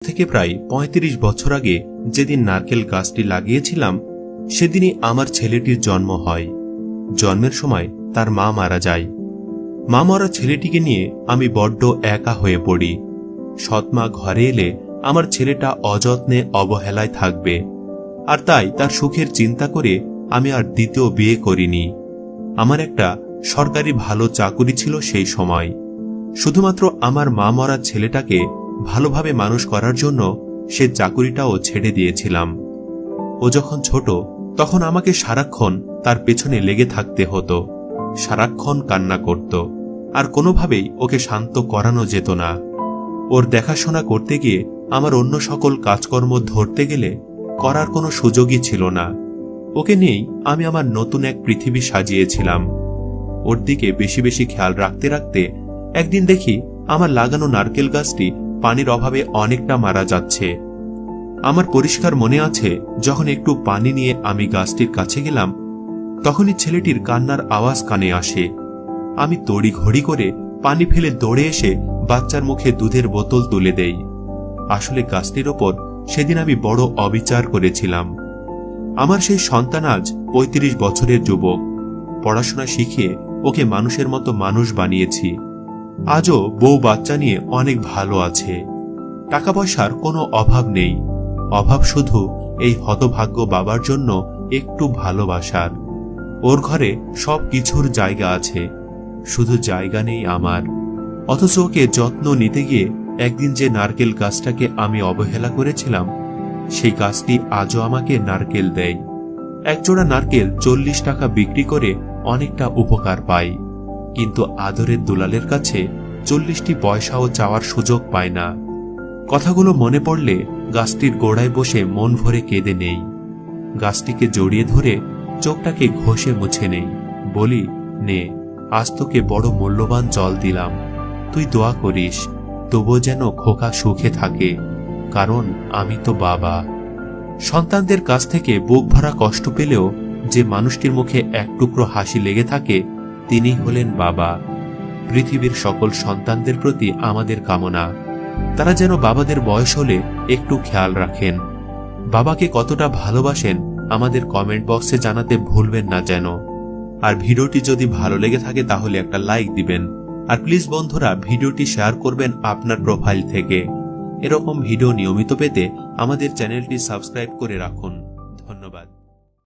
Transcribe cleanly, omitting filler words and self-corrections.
থেকে প্রায় ৩৫ বছর আগে যেদিন নারকেল গাছটি লাগিয়েছিলাম সেদিনই আমার ছেলেটির জন্ম হয়। জন্মের সময় তার মা মারা যায়। মা মরা ছেলেটিকে নিয়ে আমি বড্ড একা হয়ে পড়ি। সৎমা ঘরে এলে আমার ছেলেটা অযত্নে অবহেলায় থাকবে, আর তাই তার সুখের চিন্তা করে আমি আর দ্বিতীয় বিয়ে করিনি। আমার একটা সরকারি ভালো চাকুরি ছিল সেই সময়। শুধুমাত্র আমার মা মরা ছেলেটাকে ভালোভাবে মানুষ করার জন্য সে চাকুরিটাও ছেড়ে দিয়েছিলাম। ও যখন ছোট তখন আমাকে সারাক্ষণ তার পেছনে লেগে থাকতে হতো। সারাক্ষণ কান্না করত, আর কোনোভাবেই ওকে শান্ত করানো যেত না। ওর দেখাশোনা করতে গিয়ে আমার অন্য সকল কাজকর্ম ধরতে গেলে করার কোনো সুযোগই ছিল না। ওকে নিয়েই আমি আমার নতুন এক পৃথিবী সাজিয়েছিলাম। ওর দিকে বেশি বেশি খেয়াল রাখতে রাখতে একদিন দেখি আমার লাগানো নারকেল গাছটি পানির অভাবে অনেকটা মারা যাচ্ছে। আমার পরিষ্কার মনে আছে, যখন একটু পানি নিয়ে আমি গাছটির কাছে গেলাম তখনই ছেলেটির কান্নার আওয়াজ কানে আসে। আমি তড়িঘড়ি করে পানি ফেলে দৌড়ে এসে বাচ্চার মুখে দুধের বোতল তুলে দেই। আসলে গাছটির ওপর সেদিন আমি বড় অবিচার করেছিলাম। আমার সেই সন্তান আজ ৩৫ বছরের যুবক। পড়াশোনা শিখিয়ে ওকে মানুষের মতো মানুষ বানিয়েছি। আজও বউ বাচ্চা নিয়ে অনেক ভালো আছে। টাকা পয়সার কোনো অভাব নেই। অভাব শুধু এই হতভাগ্য বাবার জন্য একটু ভালোবাসার। ওর ঘরে সব কিছুর জায়গা আছে, শুধু জায়গা নেই আমার। অথচ ওকে যত্ন নিতে গিয়ে একদিন যে নারকেল গাছটাকে আমি অবহেলা করেছিলাম সেই গাছটি আজও আমাকে নারকেল দেয়। একজোড়া নারকেল ৪০ টাকা বিক্রি করে অনেকটা উপকার পাই, কিন্তু আদরের দুলালের কাছে ৪০টি পয়সাও চাওয়ার সুযোগ পায় না। কথাগুলো মনে পড়লে গাছটির গোড়ায় বসে মন ভরে কেঁদে নেই। গাছটিকে জড়িয়ে ধরে চোখটাকে ঘষে মুছে নেই। বলি, নে, আজ তোকে বড় মূল্যবান জল দিলাম, তুই দোয়া করিস তবুও যেন খোকা সুখে থাকে, কারণ আমি তো বাবা। সন্তানদের কাছ থেকে বুক ভরা কষ্ট পেলেও যে মানুষটির মুখে এক টুকরো হাসি লেগে থাকে তিনি হলেন বাবা। পৃথিবীর সকল সন্তানদের প্রতি আমাদের কামনা তারা যেন বাবাদের বয়স হলে একটু খেয়াল রাখেন। বাবাকে কতটা ভালোবাসেন আমাদের কমেন্ট বক্সে জানাতে ভুলবেন না যেন। আর ভিডিওটি যদি ভালো লেগে থাকে তাহলে একটা লাইক দিবেন, আর প্লিজ বন্ধুরা ভিডিওটি শেয়ার করবেন আপনার প্রোফাইল থেকে। এরকম ভিডিও নিয়মিত পেতে আমাদের চ্যানেলটি সাবস্ক্রাইব করে রাখুন।